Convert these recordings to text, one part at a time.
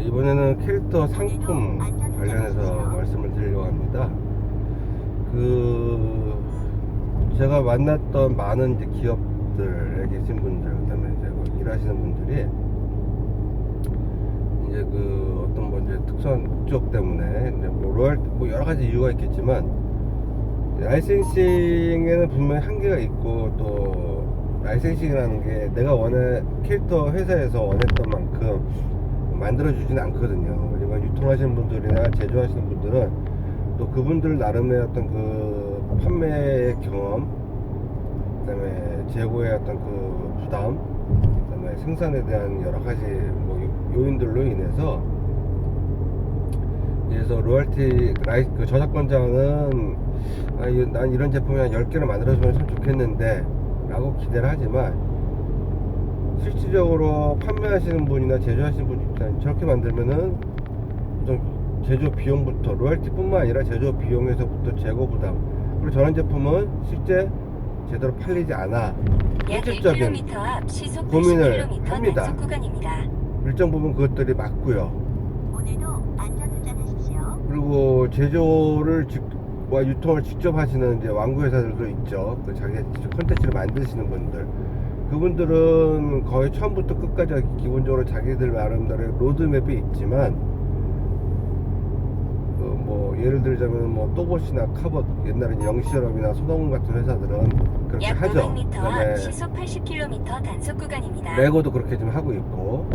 이번에는 캐릭터 상품 관련해서 말씀을 드리려고 합니다. 제가 만났던 많은 이제 기업들에 계신 분들, 그다음에 이제 일하시는 분들이 이제 어떤 뭐 이제 특수한 목적 때문에 이제 뭐 로열티 뭐 여러 가지 이유가 있겠지만 라이센싱에는 분명히 한계가 있고, 또 라이센싱이라는 게 내가 캐릭터 회사에서 원했던 만큼 만들어주지는 않거든요. 일반 유통하시는 분들이나 제조하시는 분들은 또 그분들 나름의 어떤 판매 경험, 그 다음에 재고의 어떤 부담, 그 다음에 생산에 대한 여러 가지 뭐 요인들로 인해서, 그래서 로열티 저작권자는 난 이런 제품이 한 10개를 만들어주면 참 좋겠는데 라고 기대를 하지만, 실질적으로 판매하시는 분이나 제조하시는 분이 저렇게 만들면은 우선 제조 비용부터, 로열티뿐만 아니라 제조 비용에서부터 재고 부담, 그리고 저런 제품은 실제 제대로 팔리지 않아 현실적인 고민을 합니다. 일정 부분 그것들이 맞고요. 그리고 제조를 유통을 직접 하시는 이제 완구 회사들도 있죠. 자기 직접 컨텐츠를 만드시는 분들, 그분들은 거의 처음부터 끝까지 기본적으로 자기들 나름대로의 로드맵이 있지만, 뭐 예를 들자면 뭐 또봇이나 카봇, 옛날에 영시럽이나 소동훈 같은 회사들은 그렇게 하죠. 그다음에 시속 80km 단속 구간입니다. 레고도 그렇게 좀 하고 있고,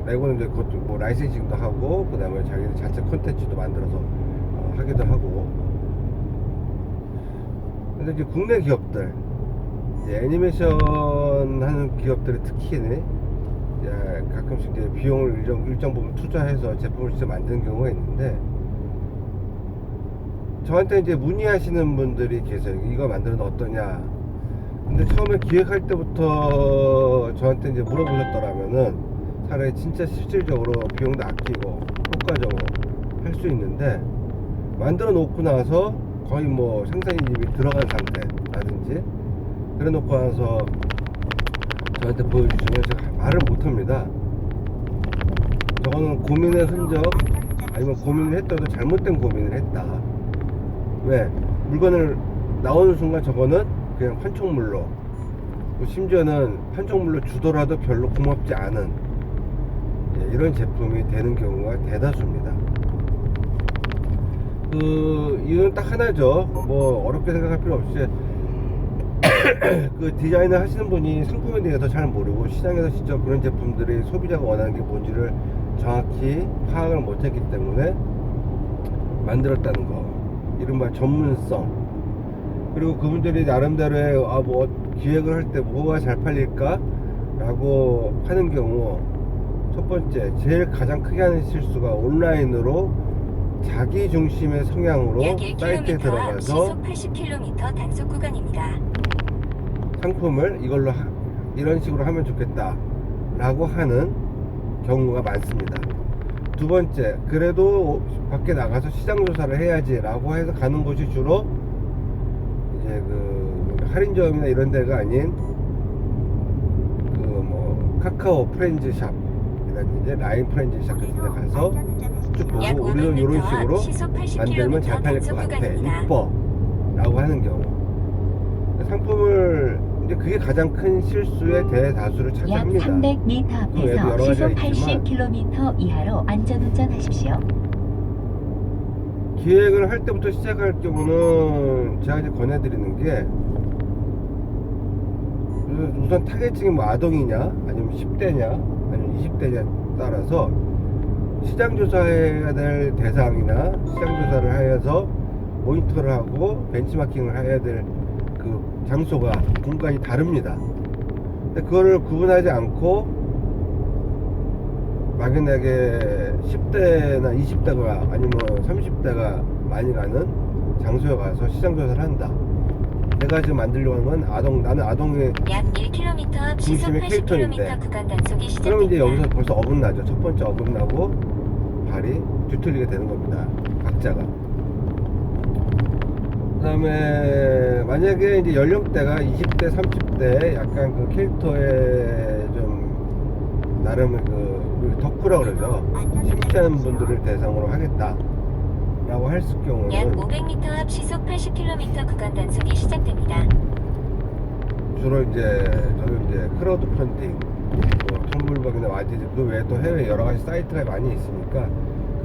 레고는 이제 그것도 뭐 라이센싱도 하고, 그다음에 자기들 자체 콘텐츠도 만들어서 하기도 하고. 근데 이제 국내 기업들, 이제 애니메이션 하는 기업들이 특히 이제 가끔씩 이제 비용을 일정 부분 투자해서 제품을 직접 만드는 경우가 있는데, 저한테 이제 문의하시는 분들이 계세요. 이거 만드는 거 어떠냐. 근데 처음에 기획할 때부터 저한테 이제 물어보셨더라면은 차라리 진짜 실질적으로 비용도 아끼고 효과적으로 할 수 있는데, 만들어 놓고 나서 거의 뭐 생산인입이 들어간 상태라든지 그래 놓고 나서 저한테 보여주시면 제가 말을 못합니다. 저거는 고민의 흔적, 아니면 고민을 했더라도 잘못된 고민을 했다. 왜? 물건을 나오는 순간 저거는 그냥 판촉물로, 심지어는 판촉물로 주더라도 별로 고맙지 않은 이런 제품이 되는 경우가 대다수입니다. 이유는 딱 하나죠. 뭐 어렵게 생각할 필요 없이 디자인을 하시는 분이 상품에 대해서 잘 모르고 시장에서 직접 그런 제품들이 소비자가 원하는 게 뭔지를 정확히 파악을 못했기 때문에 만들었다는 거, 이른바 전문성. 그리고 그분들이 나름대로의 뭐 기획을 할 때 뭐가 잘 팔릴까 라고 하는 경우, 첫 번째 제일 가장 크게 하는 실수가 온라인으로 자기 중심의 성향으로 사이트에 들어가서 시속 80km 단속 구간입니다. 상품을 이런 식으로 하면 좋겠다 라고 하는 경우가 많습니다. 두 번째, 그래도 밖에 나가서 시장 조사를 해야지 라고 해서 가는 곳이 주로 이제 할인점이나 이런 데가 아닌 뭐 카카오 프렌즈샵, 이제 라인 프렌즈샵 같은 데 가서 쭉 보고 우리는 이런 식으로 만들면 잘 팔릴 것 같아, 이뻐 라고 하는 경우, 상품을 이제 그게 가장 큰 실수의 대다수를 차지합니다. 약 300m 앞에서 시속 80km 이하로 안전운전하십시오. 기획을 할 때부터 시작할 경우는 제가 이제 권해드리는 게, 우선 타겟층이 뭐 아동이냐, 아니면 10대냐, 아니면 20대냐 따라서 시장 조사해야 될 대상이나 시장 조사를 하여서 모니터를 하고 벤치마킹을 해야 될 장소가, 공간이 다릅니다. 근데 그거를 구분하지 않고 막연하게 10대나 20대가 아니면 30대가 많이 가는 장소에 가서 시장 조사를 한다. 내가 지금 만들려고 하는 건 나는 아동의 약 1km 앞 시속 중심의 80km 캐릭터인데, 구간 단속이 시작됩니다. 그럼 이제 여기서 벌써 어긋나죠. 첫 번째 어긋나고 발이 뒤틀리게 되는 겁니다, 각자가. 그 다음에 만약에 이제 연령대가 20대 30대 약간 캐릭터에 좀 나름의 덕후라 그러죠. 심취하는 분들을 대상으로 하겠다라고 했을 약 경우는 500m 앞 시속 80km 구간 단속이 시작됩니다. 주로 이제 저는 이제 크라우드 펀딩, 뭐 텀블벅이나 와디즈 그 외에 또 해외 여러 가지 사이트가 많이 있으니까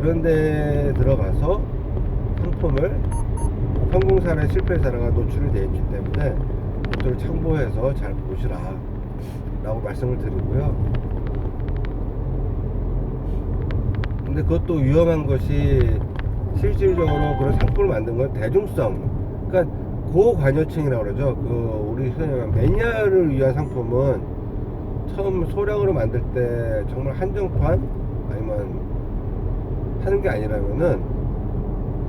그런데 들어가서 상품을 성공 사례, 실패 사례가 노출이 되어 있기 때문에 그것들을 참고해서 잘 보시라 라고 말씀을 드리고요. 근데 그것도 위험한 것이 실질적으로 그런 상품을 만든 건 대중성, 그러니까 고관여층이라고 그러죠. 그 우리 흔히 말하는 매니아를 위한 상품은 처음 소량으로 만들 때 정말 한정판 아니면 하는 게 아니라면은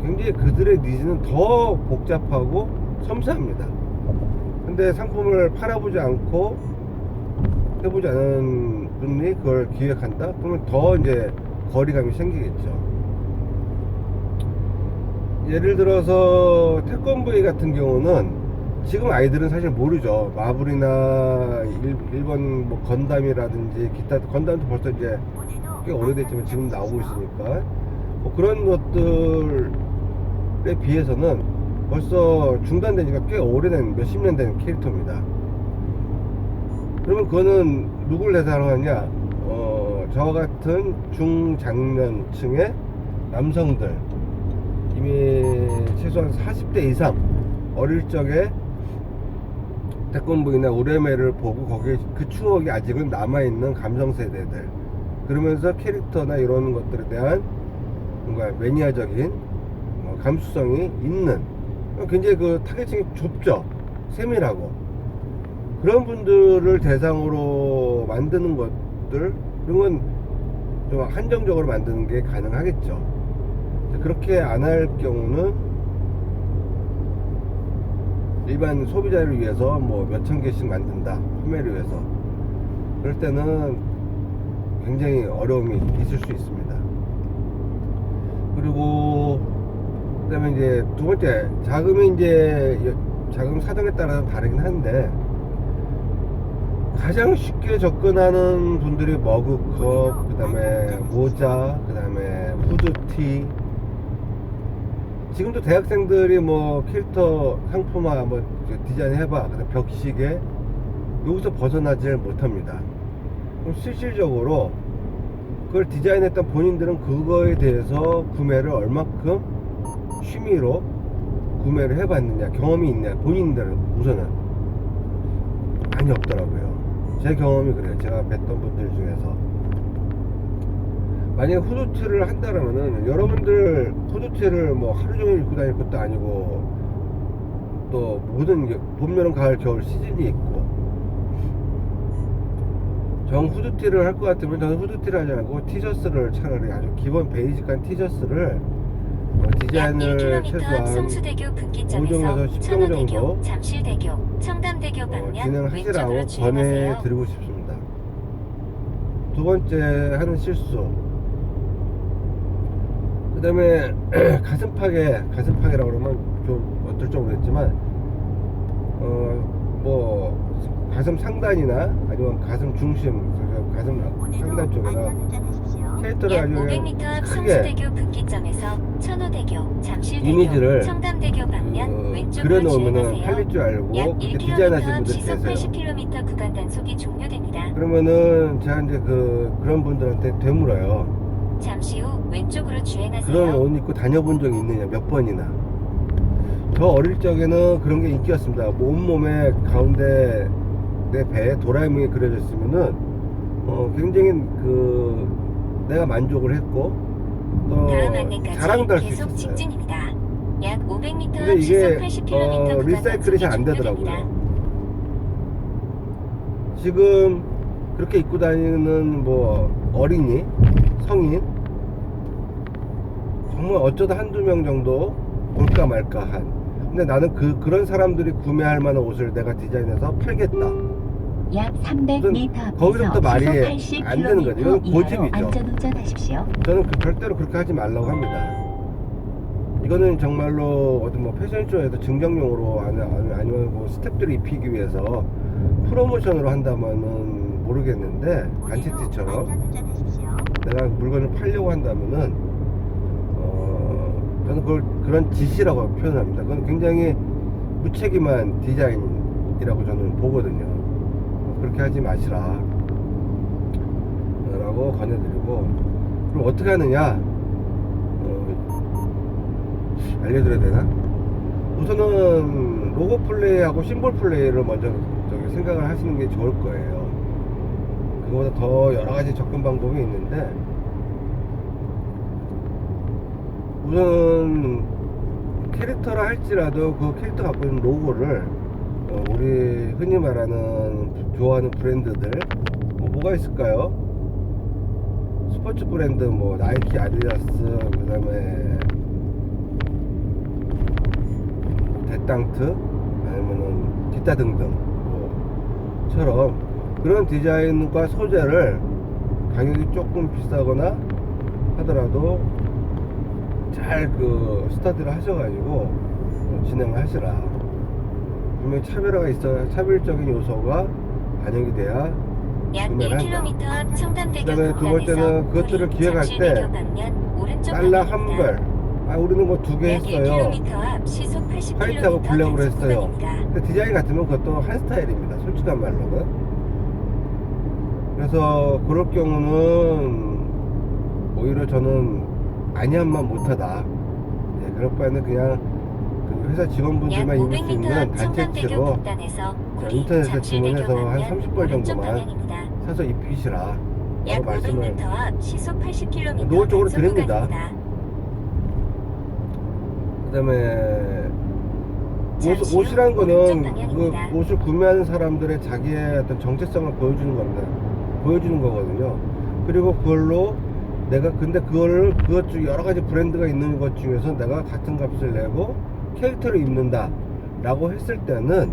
굉장히 그들의 니즈는 더 복잡하고 섬세합니다. 근데 상품을 팔아보지 않고 해보지 않은 분이 그걸 기획한다? 그러면 더 이제 거리감이 생기겠죠. 예를 들어서 태권브이 같은 경우는 지금 아이들은 사실 모르죠. 마블이나 일본 뭐 건담이라든지 기타, 건담도 벌써 이제 꽤 오래됐지만 지금 나오고 있으니까 뭐 그런 것들에 비해서는 벌써 중단된 지가 꽤 오래된 몇십 년 된 캐릭터입니다. 그러면 그거는 누굴 대상으로 하냐? 저와 같은 중장년층의 남성들, 이미 최소한 40대 이상 어릴 적에 태권브이나 우레메를 보고 거기에 그 추억이 아직은 남아있는 감성 세대들, 그러면서 캐릭터나 이런 것들에 대한 뭔가 매니아적인 감수성이 있는, 굉장히 그 타겟층이 좁죠. 세밀하고 그런 분들을 대상으로 만드는 것들, 그런 건 좀 한정적으로 만드는 게 가능하겠죠. 그렇게 안 할 경우는 일반 소비자를 위해서 뭐 몇천 개씩 만든다, 판매를 위해서, 그럴 때는 굉장히 어려움이 있을 수 있습니다. 그리고 그다음에 이제 두 번째, 자금이 이제 자금 사정에 따라서 다르긴 한데 가장 쉽게 접근하는 분들이 머그컵, 그 다음에 모자, 그 다음에 후드티. 지금도 대학생들이 뭐 캐릭터 상품화 뭐 디자인 해봐, 그다음에 벽시계, 여기서 벗어나질 못합니다. 그럼 실질적으로 그걸 디자인했던 본인들은 그거에 대해서 구매를 얼마큼 취미로 구매를 해봤느냐, 경험이 있냐, 본인들은 우선은 많이 없더라고요. 제 경험이 그래요. 제가 뵀던 분들 중에서. 만약에 후드티를 한다라면은 여러분들 후드티를 뭐 하루 종일 입고 다닐 것도 아니고 또 모든 게 봄, 여름, 가을, 겨울 시즌이 있고, 정 후드티를 할 것 같으면 저는 후드티를 하지 않고 티셔츠를 차라리 아주 기본 베이직한 티셔츠를 디자인을 최소한 5종에서 10종 정도 잠실대교, 청담대교 방면 진행하시라고 왼쪽으로 주행하세요. 권해드리고 싶습니다. 두 번째 하는 실수, 그 다음에 가슴팍이라고 그러면 좀 어떨지 모르겠지만 뭐 가슴 상단이나 아니면 가슴 중심, 가슴 상단 쪽에다 캐릭터를 약 아주 500m 앞 크게 성수대교 분기점에서 천호대교, 잠실대교, 이미지를 청담대교 방면 왼쪽으로 그려놓으면은 주행하세요. 팔릴 줄 알고 약 그렇게 1km 디자인하신 앞 분들이 시속 계세요. 80km 구간 단속이 종료됩니다. 그러면은 제가 이제 그런 분들한테 되물어요. 잠시 후 왼쪽으로 주행하세요. 그런 옷 입고 다녀본 적이 있느냐, 몇 번이나. 저 어릴 적에는 그런 게 인기였습니다. 뭐 온몸에 가운데 내 배에 도라에몽이 그려져 있으면은 굉장히 내가 만족을 했고 또 다음 안내까지 자랑도 할 수 계속 있었어요. 직진입니다. 약 500m 근데 앞 이게 시속 80km 구간 리사이클이 잘 안 되더라고요. 지금 그렇게 입고 다니는 뭐 어린이, 성인 정말 어쩌다 한두 명 정도 볼까 말까 한. 근데 나는 그런 사람들이 구매할 만한 옷을 내가 디자인해서 팔겠다. 약 300m 앞에서 거기서부터 말이 시속 안 되는 거죠. 이건 80km 이하로 고집이죠. 안전운전하십시오. 저는 절대로 그렇게 하지 말라고 합니다. 이거는 정말로 어떤 뭐 패션쇼에도 증정용으로 아니면 뭐 스태프들이 입히기 위해서 프로모션으로 한다면은 모르겠는데, 간치티처럼. 내가 물건을 팔려고 한다면은 저는 그걸 그런 짓이라고 표현합니다. 그건 굉장히 무책임한 디자인이라고 저는 보거든요. 그렇게 하지 마시라 라고 권해드리고, 그럼 어떻게 하느냐 알려드려야 되나? 우선은 로고 플레이하고 심볼 플레이를 먼저 생각을 하시는 게 좋을 거예요. 그거보다 더 여러 가지 접근 방법이 있는데, 우선 캐릭터라 할지라도 그 캐릭터 갖고 있는 로고를 우리 흔히 말하는 좋아하는 브랜드들 뭐가 있을까요? 스포츠 브랜드 뭐 나이키, 아디다스, 그 다음에 데땅트, 아니면은 기타 등등 처럼 그런 디자인과 소재를 가격이 조금 비싸거나 하더라도 잘 그 스타디를 하셔가지고 진행을 하시라. 분명히 차별화가 있어, 차별적인 요소가 반영이 돼야 약 구매를 1km 한다. 앞 청담대교 그다음에 두 번째는 그것들을 기획할 때 달러 한 벌, 우리는 뭐 두 개 했어요. 화이트하고 블랙으로 했어요. 근데 디자인 같으면 그것도 한 스타일입니다. 솔직한 말로는. 그래서 그럴 경우는 오히려 저는 아니함만 못하다. 네, 그럴 바에는 그냥 그 회사 직원분들만 입을 수 있는 단체치로 인터넷에 주문해서 한 30벌 정도만 사서 입히시라 약 라고 말씀을 500m 앞 시속 80km 노골적으로 드립니다. 그 다음에 옷이란 거는 그 옷을 구매하는 사람들의 자기의 어떤 정체성을 보여주는 겁니다. 보여주는 거거든요. 그리고 그걸로 내가 근데 그것 중 여러 가지 브랜드가 있는 것 중에서 내가 같은 값을 내고 캐릭터를 입는다 라고 했을 때는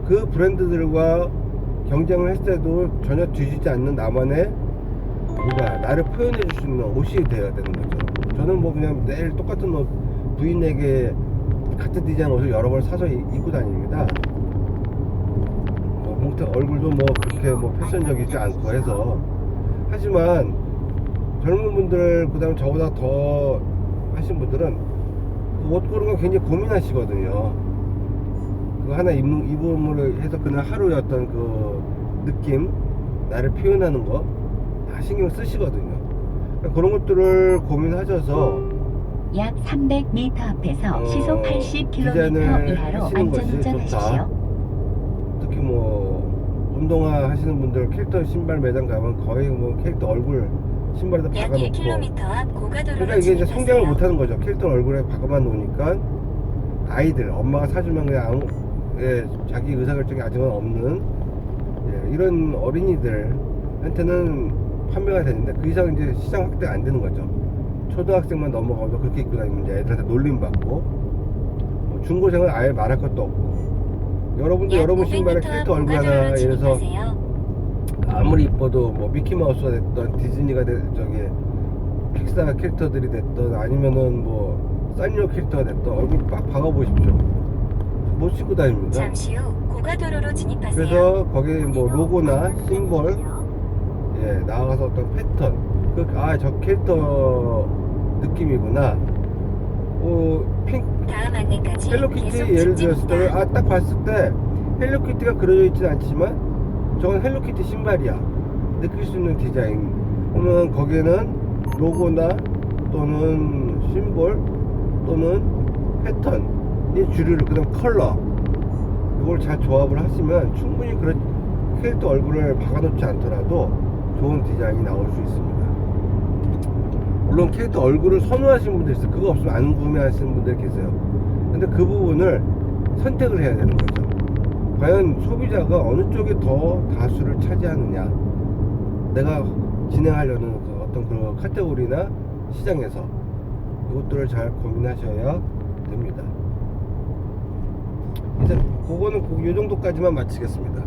그 브랜드들과 경쟁을 했을 때도 전혀 뒤지지 않는 나만의 나를 표현해 줄 수 있는 옷이 되어야 되는 거죠. 저는 뭐 그냥 매일 똑같은 옷, 부인에게 같은 디자인 옷을 여러 벌 사서 입고 다닙니다. 얼굴도 뭐 그렇게 뭐 패션적이지 않고 해서. 하지만 젊은 분들, 그 다음에 저보다 더 하신 분들은 그 옷 고르는 거 굉장히 고민하시거든요. 그거 하나 입음으로 해서 그날 하루의 어떤 그 느낌, 나를 표현하는 거 다 신경 쓰시거든요. 그러니까 그런 것들을 고민하셔서 약 300m 앞에서 시속 80km 디자인을 이하로 하시는 것이 안전운전하십시오. 특히 뭐 운동화 하시는 분들 캐릭터 신발 매장 가면 거의 뭐 캐릭터 얼굴 신발에다 약 박아놓고, 1km 앞 고가도로로 그러니까 이게 이제 성장을 진입하세요. 못하는 거죠. 캐릭터 얼굴에 박아만 놓으니까 아이들, 엄마가 사주면 그냥 자기 의사결정이 아직은 없는 이런 어린이들한테는 판매가 되는데 그 이상 이제 시장 확대가 안 되는 거죠. 초등학생만 넘어가도 그렇게 입고 다니면 이제 애들한테 놀림받고, 중고생은 아예 말할 것도 없고, 여러분도 약 여러분 500m 신발에 앞 캐릭터 얼굴 하나, 고가도로로 예를 들어서 진입하세요. 아무리 이뻐도 뭐 미키마우스가 됐던 디즈니가 픽사 캐릭터들이 됐던 아니면은 뭐 산리오 캐릭터가 됐던 얼굴 빡 박아보십시오. 못 신고 다닙니다. 잠시 후 고가도로로 진입하세요. 그래서 거기 뭐 로고나 심볼, 나아가서 어떤 패턴, 저 캐릭터 느낌이구나. 다음 안내까지 헬로키티 계속 예를 들었을 때, 직진입니다. 딱 봤을 때 헬로키티가 그려져 있진 않지만 저건 헬로키티 신발이야 느낄 수 있는 디자인. 그러면 거기에는 로고나 또는 심볼 또는 패턴이 주류를, 그 다음 컬러, 이걸 잘 조합을 하시면 충분히 그런 캐릭터 얼굴을 박아놓지 않더라도 좋은 디자인이 나올 수 있습니다. 물론 캐릭터 얼굴을 선호하시는 분들 있어요. 그거 없으면 안 구매하시는 분들 계세요. 근데 그 부분을 선택을 해야 되는 거죠. 과연 소비자가 어느 쪽이 더 다수를 차지하느냐, 내가 진행하려는 그 어떤 그 카테고리나 시장에서 이것들을 잘 고민하셔야 됩니다. 이제 그거는 이 정도까지만 마치겠습니다.